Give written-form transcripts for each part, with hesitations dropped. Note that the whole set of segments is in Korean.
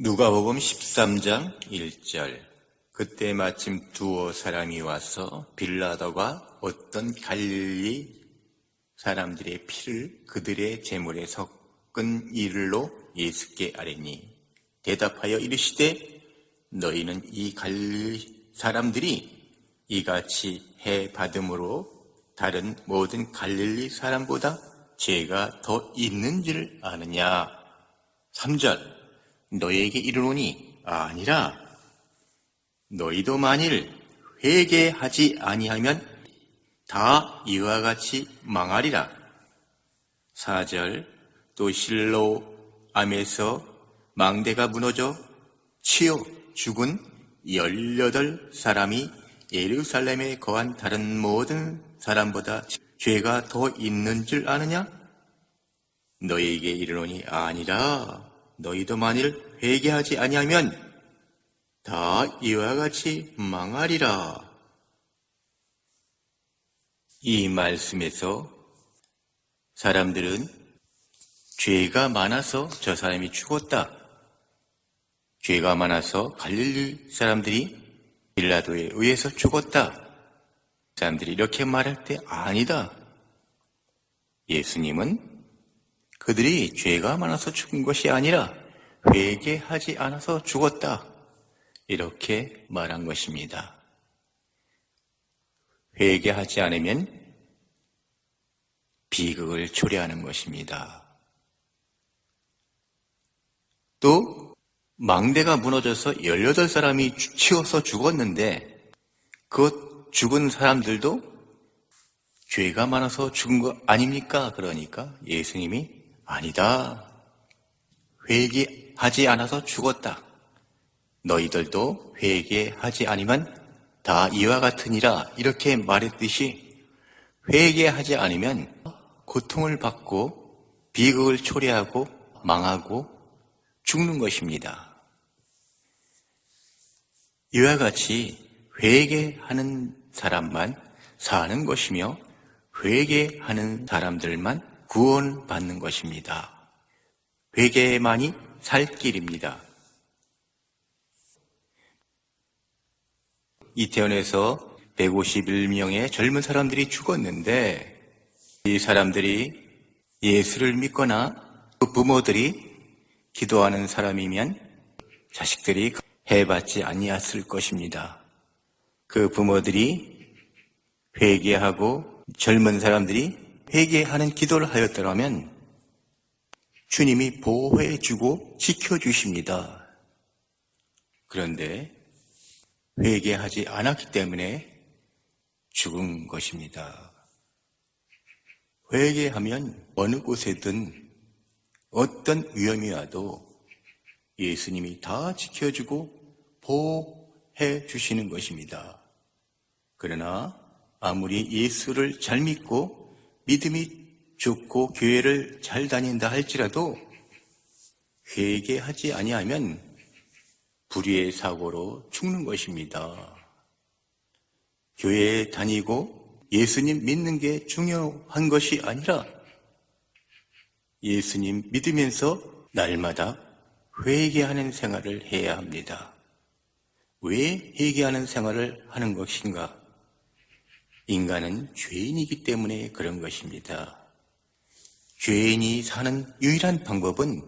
누가복음 13장 1절. 그때 마침 두어 사람이 와서 빌라도가 어떤 갈릴리 사람들의 피를 그들의 제물에 섞은 일로 예수께 아뢰니 대답하여 이르시되 너희는 이 갈릴리 사람들이 이같이 해 받음으로 다른 모든 갈릴리 사람보다 죄가 더 있는 줄 아느냐. 3절. 너희에게 이르노니 아니라 너희도 만일 회개하지 아니하면 다 이와 같이 망하리라. 4절. 또 실로암에서 망대가 무너져 치여 죽은 18사람이 예루살렘에 거한 다른 모든 사람보다 죄가 더 있는 줄 아느냐? 너희에게 이르노니 아니라 너희도 만일 회개하지 아니하면 다 이와 같이 망하리라. 이 말씀에서 사람들은 죄가 많아서 저 사람이 죽었다. 죄가 많아서 갈릴리 사람들이 빌라도에 의해서 죽었다. 사람들이 이렇게 말할 때 아니다. 예수님은 그들이 죄가 많아서 죽은 것이 아니라 회개하지 않아서 죽었다. 이렇게 말한 것입니다. 회개하지 않으면 비극을 초래하는 것입니다. 또 망대가 무너져서 18사람이 치워서 죽었는데 그 죽은 사람들도 죄가 많아서 죽은 거 아닙니까? 그러니까 예수님이 아니다. 회개하지 않아서 죽었다. 너희들도 회개하지 않으면 다 이와 같으니라. 이렇게 말했듯이 회개하지 않으면 고통을 받고 비극을 초래하고 망하고 죽는 것입니다. 이와 같이 회개하는 사람만 사는 것이며 회개하는 사람들만 구원받는 것입니다. 회개만이 살 길입니다. 이태원에서 151명의 젊은 사람들이 죽었는데 이 사람들이 예수를 믿거나 그 부모들이 기도하는 사람이면 자식들이 해받지 아니했을 것입니다. 그 부모들이 회개하고 젊은 사람들이 회개하는 기도를 하였더라면 주님이 보호해주고 지켜주십니다. 그런데 회개하지 않았기 때문에 죽은 것입니다. 회개하면 어느 곳에든 어떤 위험이 와도 예수님이 다 지켜주고 보호해 주시는 것입니다. 그러나 아무리 예수를 잘 믿고 믿음이 좋고 교회를 잘 다닌다 할지라도 회개하지 아니하면 불의의 사고로 죽는 것입니다. 교회에 다니고 예수님 믿는 게 중요한 것이 아니라 예수님 믿으면서 날마다 회개하는 생활을 해야 합니다. 왜 회개하는 생활을 하는 것인가? 인간은 죄인이기 때문에 그런 것입니다. 죄인이 사는 유일한 방법은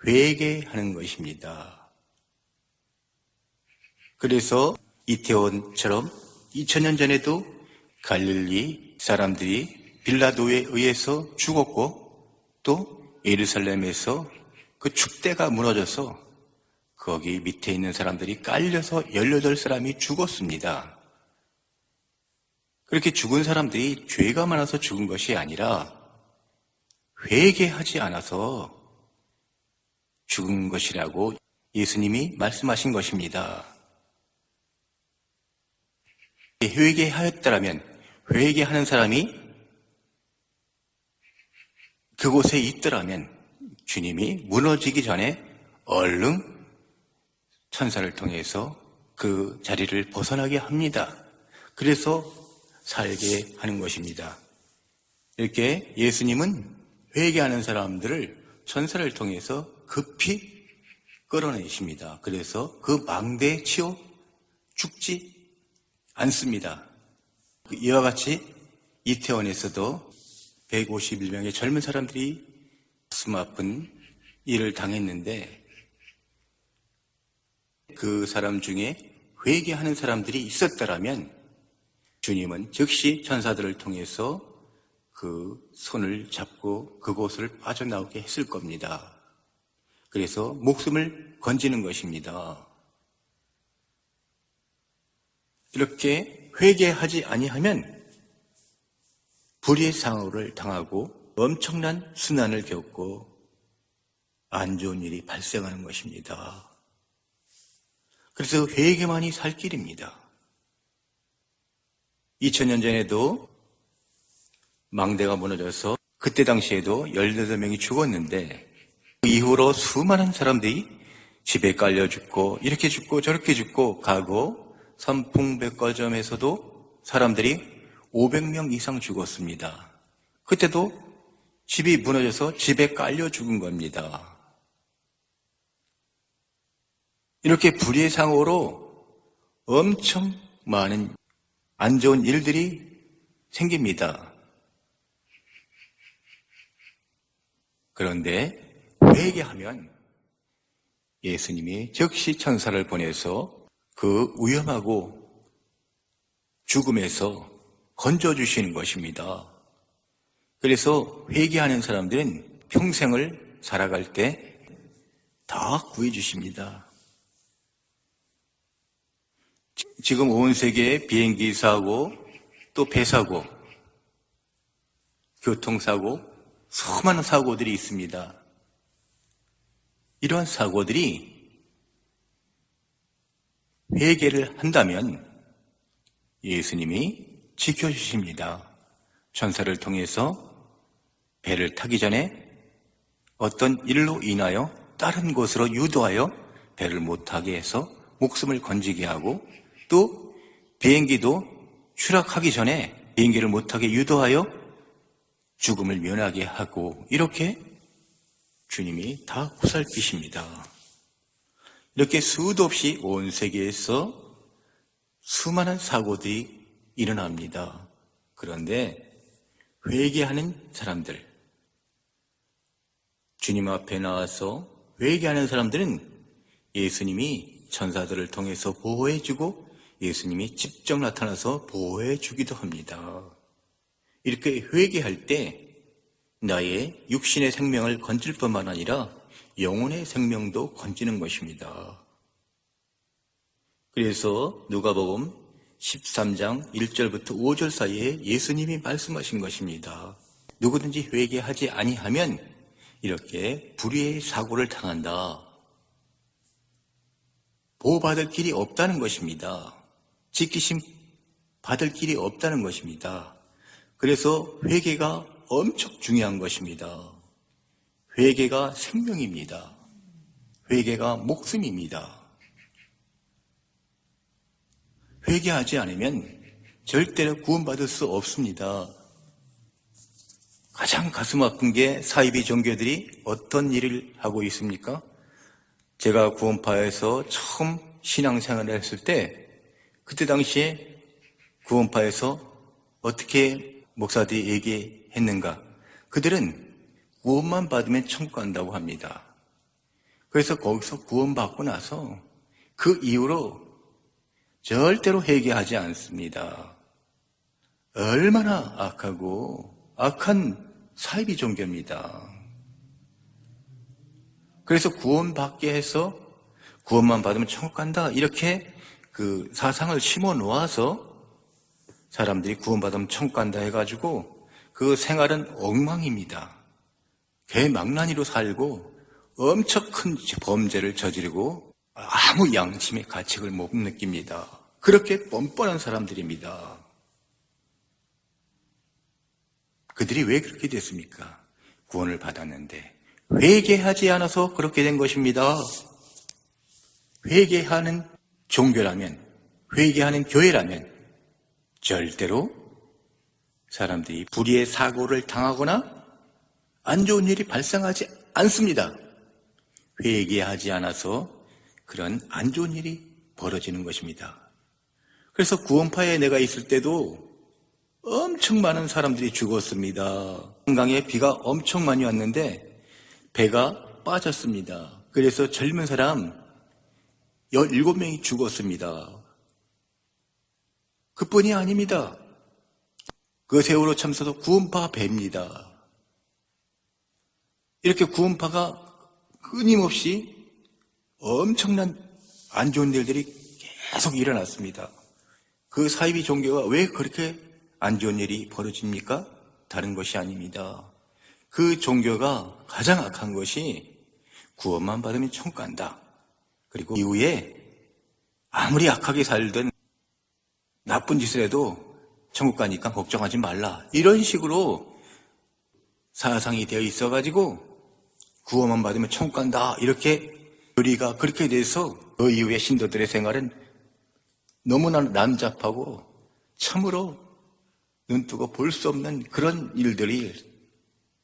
회개하는 것입니다. 그래서 이태원처럼 2000년 전에도 갈릴리 사람들이 빌라도에 의해서 죽었고 또 예루살렘에서 그 축대가 무너져서 거기 밑에 있는 사람들이 깔려서 18사람이 죽었습니다. 그렇게 죽은 사람들이 죄가 많아서 죽은 것이 아니라 회개하지 않아서 죽은 것이라고 예수님이 말씀하신 것입니다. 회개하였더라면 회개하는 사람이 그곳에 있더라면 주님이 무너지기 전에 얼른 천사를 통해서 그 자리를 벗어나게 합니다. 그래서 살게 하는 것입니다. 이렇게 예수님은 회개하는 사람들을 천사를 통해서 급히 끌어내십니다. 그래서 그 망대에 치여 죽지 않습니다. 이와 같이 이태원에서도 151명의 젊은 사람들이 가슴 아픈 일을 당했는데 그 사람 중에 회개하는 사람들이 있었더라면 주님은 즉시 천사들을 통해서 그 손을 잡고 그곳을 빠져나오게 했을 겁니다. 그래서 목숨을 건지는 것입니다. 이렇게 회개하지 아니하면 불의의 상호를 당하고 엄청난 순환을 겪고 안 좋은 일이 발생하는 것입니다. 그래서 회개만이 살 길입니다. 2000년 전에도 망대가 무너져서 그때 당시에도 18명이 죽었는데 그 이후로 수많은 사람들이 집에 깔려 죽고 이렇게 죽고 저렇게 죽고 가고 선풍백화점에서도 사람들이 500명 이상 죽었습니다. 그때도 집이 무너져서 집에 깔려 죽은 겁니다. 이렇게 불의의 상호로 엄청 많은 안 좋은 일들이 생깁니다. 그런데 회개하면 예수님이 즉시 천사를 보내서 그 위험하고 죽음에서 건져주시는 것입니다. 그래서 회개하는 사람들은 평생을 살아갈 때 다 구해주십니다. 지금 온 세계에 비행기 사고, 또 배 사고, 교통사고, 수많은 사고들이 있습니다. 이러한 사고들이 회개를 한다면 예수님이 지켜주십니다. 천사를 통해서 배를 타기 전에 어떤 일로 인하여 다른 곳으로 유도하여 배를 못 타게 해서 목숨을 건지게 하고 또 비행기도 추락하기 전에 비행기를 못 타게 유도하여 죽음을 면하게 하고 이렇게 주님이 다 보살피십니다. 이렇게 수도 없이 온 세계에서 수많은 사고들이 일어납니다. 그런데 회개하는 사람들, 주님 앞에 나와서 회개하는 사람들은 예수님이 천사들을 통해서 보호해주고 예수님이 직접 나타나서 보호해주기도 합니다. 이렇게 회개할 때 나의 육신의 생명을 건질 뿐만 아니라 영혼의 생명도 건지는 것입니다. 그래서 누가복음 13장 1절부터 5절 사이에 예수님이 말씀하신 것입니다. 누구든지 회개하지 아니하면 이렇게 불의의 사고를 당한다. 보호받을 길이 없다는 것입니다. 지키심 받을 길이 없다는 것입니다. 그래서 회개가 엄청 중요한 것입니다. 회개가 생명입니다. 회개가 목숨입니다. 회개하지 않으면 절대로 구원받을 수 없습니다. 가장 가슴 아픈 게 사이비 종교들이 어떤 일을 하고 있습니까? 제가 구원파에서 처음 신앙생활을 했을 때 그때 당시에 구원파에서 어떻게 목사들이 얘기했는가? 그들은 구원만 받으면 천국 간다고 합니다. 그래서 거기서 구원받고 나서 그 이후로 절대로 회개하지 않습니다. 얼마나 악하고 악한 사이비 종교입니다. 그래서 구원받게 해서 구원만 받으면 천국 간다 이렇게 그 사상을 심어 놓아서 사람들이 구원받으면 천국 간다 해가지고 그 생활은 엉망입니다. 개망나니로 살고 엄청 큰 범죄를 저지르고 아무 양심의 가책을 못 느낍니다. 그렇게 뻔뻔한 사람들입니다. 그들이 왜 그렇게 됐습니까? 구원을 받았는데 회개하지 않아서 그렇게 된 것입니다. 회개하는 종교라면, 회개하는 교회라면 절대로 사람들이 불의의 사고를 당하거나 안 좋은 일이 발생하지 않습니다. 회개하지 않아서 그런 안 좋은 일이 벌어지는 것입니다. 그래서 구원파에 내가 있을 때도 엄청 많은 사람들이 죽었습니다. 한강에 비가 엄청 많이 왔는데 배가 빠졌습니다. 그래서 젊은 사람 17명이 죽었습니다. 그뿐이 아닙니다. 그 세월호 참사도 구원파 배입니다. 이렇게 구원파가 끊임없이 엄청난 안 좋은 일들이 계속 일어났습니다. 그 사이비 종교가 왜 그렇게 안 좋은 일이 벌어집니까? 다른 것이 아닙니다. 그 종교가 가장 악한 것이 구원만 받으면 천국 간다. 그리고 이후에 아무리 악하게 살든 나쁜 짓을 해도 천국 가니까 걱정하지 말라. 이런 식으로 사상이 되어 있어가지고 구원만 받으면 천국 간다. 이렇게 교리가 그렇게 돼서 그 이후에 신도들의 생활은 너무나 난잡하고 참으로 눈뜨고 볼 수 없는 그런 일들이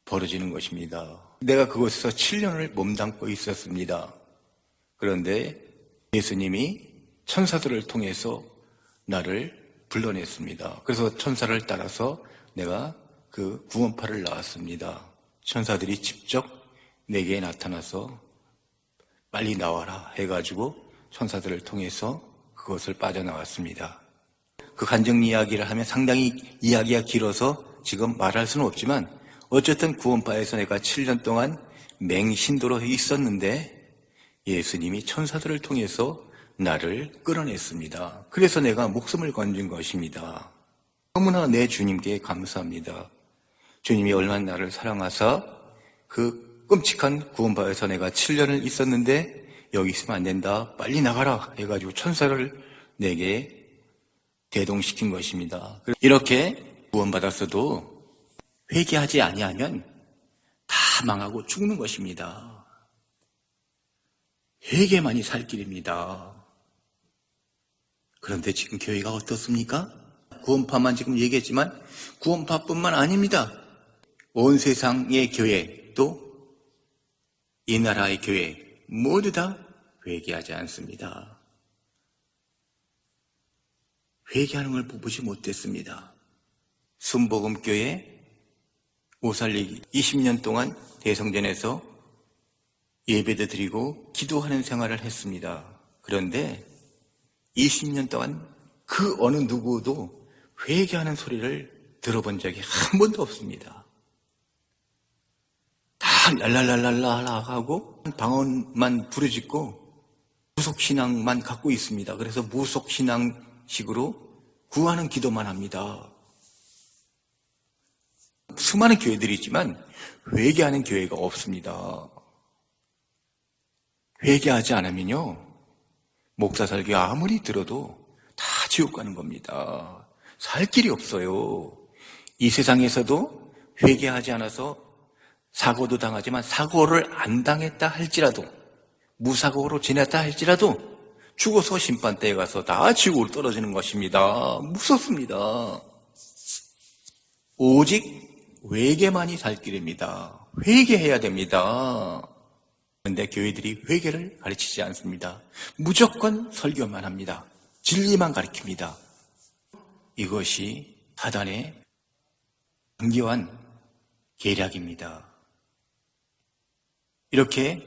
벌어지는 것입니다. 내가 그곳에서 7년을 몸담고 있었습니다. 그런데 예수님이 천사들을 통해서 나를 불러냈습니다. 그래서 천사를 따라서 내가 그 구원파를 나왔습니다. 천사들이 직접 내게 나타나서 빨리 나와라 해가지고 천사들을 통해서 그것을 빠져나왔습니다. 그 간증 이야기를 하면 상당히 이야기가 길어서 지금 말할 수는 없지만 어쨌든 구원파에서 내가 7년 동안 맹신도로 있었는데 예수님이 천사들을 통해서 나를 끌어냈습니다. 그래서 내가 목숨을 건진 것입니다. 너무나 내 주님께 감사합니다. 주님이 얼마나 나를 사랑하사 그 끔찍한 구원파에서 내가 7년을 있었는데 여기 있으면 안 된다. 빨리 나가라 해가지고 천사를 내게 대동시킨 것입니다. 이렇게 구원받았어도 회개하지 아니하면 다 망하고 죽는 것입니다. 회개만이 살 길입니다. 그런데 지금 교회가 어떻습니까? 구원파만 지금 얘기했지만 구원파뿐만 아닙니다. 온 세상의 교회 또 이 나라의 교회 모두 다 회개하지 않습니다. 회개하는 걸 보지 못했습니다. 순복음교회 오살리기 20년 동안 대성전에서 예배도 드리고 기도하는 생활을 했습니다. 그런데 20년 동안 그 어느 누구도 회개하는 소리를 들어본 적이 한 번도 없습니다. 다 랄랄랄랄라 하고 방언만 부르짖고 무속신앙만 갖고 있습니다. 그래서 무속신앙식으로 구하는 기도만 합니다. 수많은 교회들이 있지만 회개하는 교회가 없습니다. 회개하지 않으면요 목사 설교 아무리 들어도 다 지옥 가는 겁니다. 살 길이 없어요. 이 세상에서도 회개하지 않아서 사고도 당하지만 사고를 안 당했다 할지라도 무사고로 지냈다 할지라도 죽어서 심판대에 가서 다 지옥으로 떨어지는 것입니다. 무섭습니다. 오직 회개만이 살 길입니다. 회개해야 됩니다. 그런데 교회들이 회개를 가르치지 않습니다. 무조건 설교만 합니다. 진리만 가르칩니다. 이것이 사단의 정교한 계략입니다. 이렇게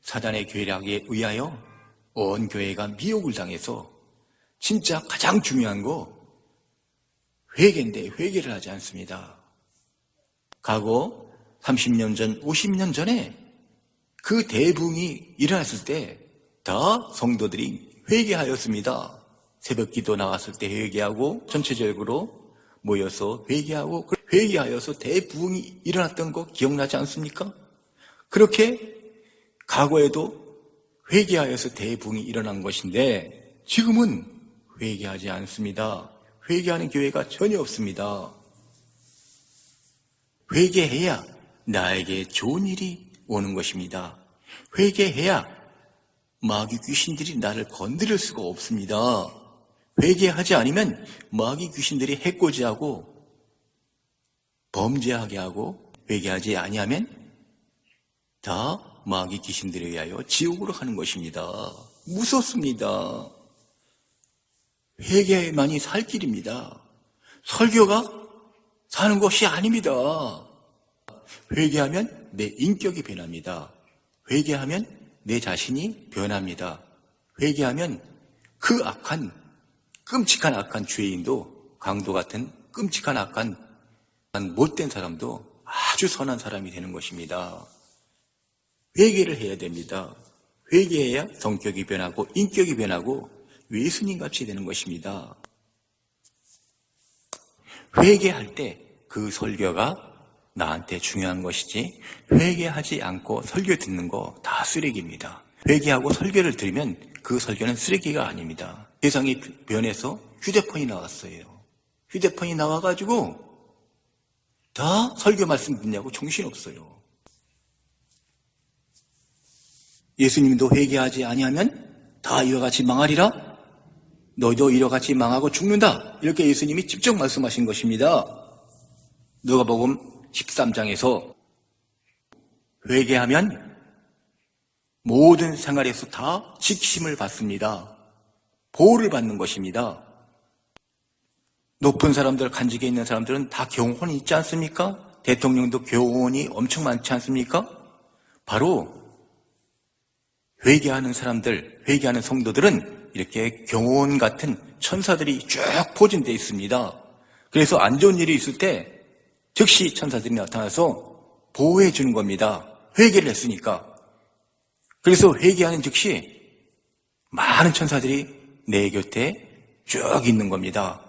사단의 계략에 의하여 온 교회가 미혹을 당해서 진짜 가장 중요한 거 회개인데 회개를 하지 않습니다. 과거 30년 전, 50년 전에 그 대붕이 일어났을 때 다 성도들이 회개하였습니다. 새벽 기도 나왔을 때 회개하고 전체적으로 모여서 회개하고 회개하여서 대붕이 일어났던 거 기억나지 않습니까? 그렇게 과거에도 회개하여서 대붕이 일어난 것인데 지금은 회개하지 않습니다. 회개하는 교회가 전혀 없습니다. 회개해야 나에게 좋은 일이 오는 것입니다. 회개해야 마귀 귀신들이 나를 건드릴 수가 없습니다. 회개하지 않으면 마귀 귀신들이 해코지하고 범죄하게 하고 회개하지 아니하면 다 마귀 귀신들에 의하여 지옥으로 가는 것입니다. 무섭습니다. 회개만이 살 길입니다. 설교가 사는 것이 아닙니다. 회개하면 내 인격이 변합니다. 회개하면 내 자신이 변합니다. 회개하면 그 끔찍한 악한 죄인도, 강도 같은 끔찍한 악한 못된 사람도 아주 선한 사람이 되는 것입니다. 회개를 해야 됩니다. 회개해야 성격이 변하고 인격이 변하고 예수님같이 되는 것입니다. 회개할 때 그 설교가 나한테 중요한 것이지, 회개하지 않고 설교 듣는 거 다 쓰레기입니다. 회개하고 설교를 들으면 그 설교는 쓰레기가 아닙니다. 세상이 변해서 휴대폰이 나왔어요. 휴대폰이 나와가지고 다 설교 말씀 듣냐고 정신없어요. 예수님도 회개하지 아니하면 다 이와 같이 망하리라. 너희도 이와 같이 망하고 죽는다. 이렇게 예수님이 직접 말씀하신 것입니다. 누가복음 13장에서 회개하면 모든 생활에서 다 지킴을 받습니다. 보호를 받는 것입니다. 높은 사람들, 간직에 있는 사람들은 다 교훈이 있지 않습니까? 대통령도 교훈이 엄청 많지 않습니까? 바로 회개하는 사람들, 회개하는 성도들은 이렇게 경호원 같은 천사들이 쭉 포진되어 있습니다. 그래서 안 좋은 일이 있을 때 즉시 천사들이 나타나서 보호해 주는 겁니다. 회개를 했으니까. 그래서 회개하는 즉시 많은 천사들이 내 곁에 쭉 있는 겁니다.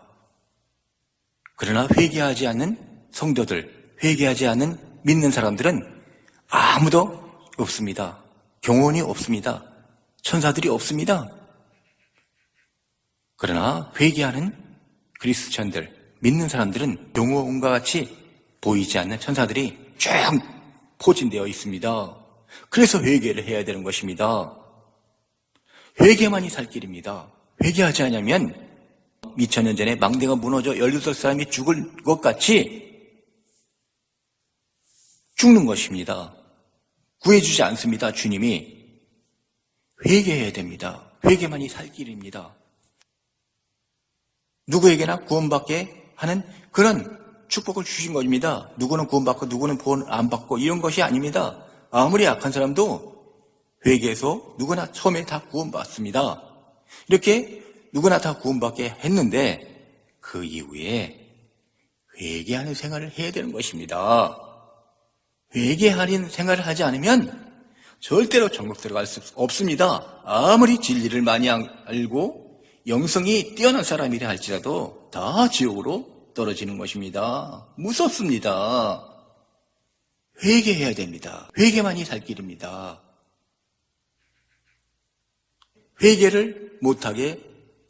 그러나 회개하지 않는 성도들, 회개하지 않는 믿는 사람들은 아무도 없습니다. 경호원이 없습니다. 천사들이 없습니다. 그러나 회개하는 그리스천들, 믿는 사람들은 경호원과 같이 보이지 않는 천사들이 쭉 포진되어 있습니다. 그래서 회개를 해야 되는 것입니다. 회개만이 살 길입니다. 회개하지 않으면 2000년 전에 망대가 무너져 18사람이 죽을 것 같이 죽는 것입니다. 구해주지 않습니다. 주님이. 회개해야 됩니다. 회개만이 살 길입니다. 누구에게나 구원받게 하는 그런 축복을 주신 것입니다. 누구는 구원받고 누구는 구원 안 받고 이런 것이 아닙니다. 아무리 악한 사람도 회개해서 누구나 처음에 다 구원받습니다. 이렇게 누구나 다 구원받게 했는데 그 이후에 회개하는 생활을 해야 되는 것입니다. 회개하는 생활을 하지 않으면 절대로 천국 들어갈 수 없습니다. 아무리 진리를 많이 알고 영성이 뛰어난 사람이라 할지라도 다 지옥으로 떨어지는 것입니다. 무섭습니다. 회개해야 됩니다. 회개만이 살 길입니다. 회개를 못하게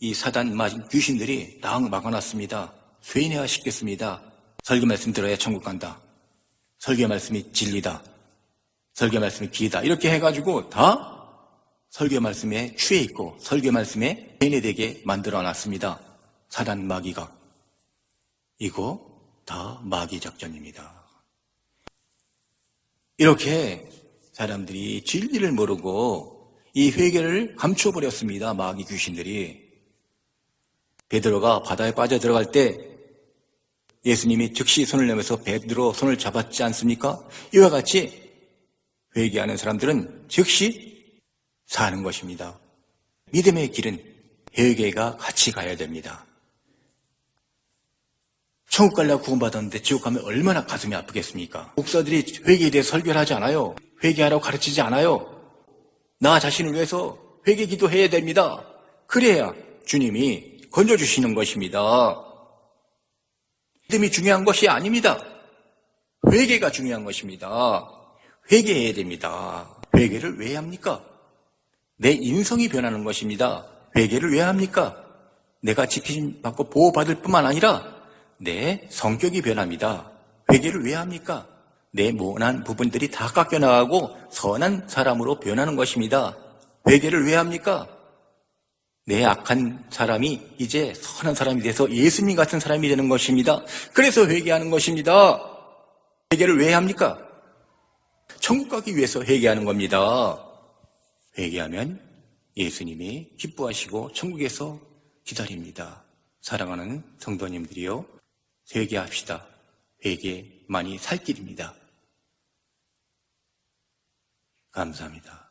이 사단 맞은 귀신들이 딱 막아놨습니다. 쇠인해야 시켰습니다. 설교 말씀 들어야 천국 간다. 설교 말씀이 진리다. 설교 말씀이 길이다. 이렇게 해가지고 다 설교 말씀에 취해 있고 설교 말씀에 쇠인되게 만들어놨습니다. 사단 마귀가. 이거 다 마귀 작전입니다. 이렇게 사람들이 진리를 모르고 이 회개를 감춰버렸습니다. 마귀 귀신들이. 베드로가 바다에 빠져들어갈 때 예수님이 즉시 손을 내면서 베드로 손을 잡았지 않습니까? 이와 같이 회개하는 사람들은 즉시 사는 것입니다. 믿음의 길은 회개가 같이 가야 됩니다. 천국 가려고 구원받았는데 지옥 가면 얼마나 가슴이 아프겠습니까? 목사들이 회개에 대해 설교를 하지 않아요. 회개하라고 가르치지 않아요. 나 자신을 위해서 회개 기도해야 됩니다. 그래야 주님이 건져주시는 것입니다. 믿음이 중요한 것이 아닙니다. 회개가 중요한 것입니다. 회개해야 됩니다. 회개를 왜 합니까? 내 인성이 변하는 것입니다. 회개를 왜 합니까? 내가 지킴 받고 보호받을 뿐만 아니라 내 성격이 변합니다. 회개를 왜 합니까? 내 모난 부분들이 다 깎여나가고 선한 사람으로 변하는 것입니다. 회개를 왜 합니까? 내 악한 사람이 이제 선한 사람이 돼서 예수님 같은 사람이 되는 것입니다. 그래서 회개하는 것입니다. 회개를 왜 합니까? 천국 가기 위해서 회개하는 겁니다. 회개하면 예수님이 기뻐하시고 천국에서 기다립니다. 사랑하는 성도님들이요, 회개합시다. 회개 많이 살 길입니다. 감사합니다.